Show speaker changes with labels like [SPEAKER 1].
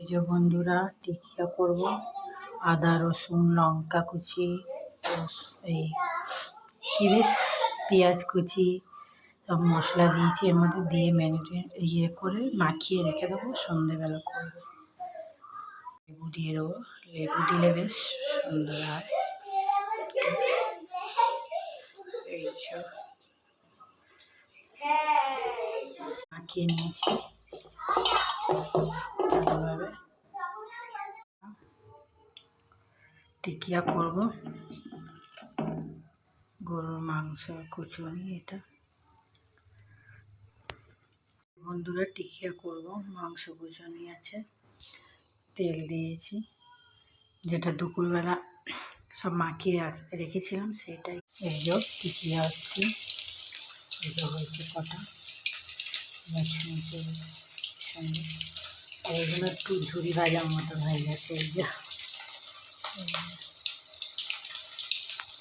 [SPEAKER 1] এই যে বন্ধুরা টিকিয়া করব। আদা রসুন লঙ্কা কুচি, এই কি বেশ পেঁয়াজ কুচি সব মশলা দিয়েছি, এর মধ্যে দিয়ে ইয়ে করে মাখিয়ে রেখে দেবো, সন্ধেবেলা করবো। লেবু দিয়ে দেবো, লেবু দিলে বেশ সুন্দর হয়। এই মাখিয়ে নিয়েছি ভালোভাবে। টিকিয়া করব, গরুর মাংস কুচুনি। এটা বন্ধুরা টিকিয়া করব, মাংস কুচুনি আছে, তেল দিয়েছি, যেটা দুপুরবেলা সব মাখিয়ে রেখেছিলাম সেটাই। এই যে টিকিয়া হচ্ছে, এই যে হয়েছে কটা মুচমুচে সঙ্গে, আর এগুলো একটু ঝুরি ভাজার মতন হয়ে গেছে। এই যে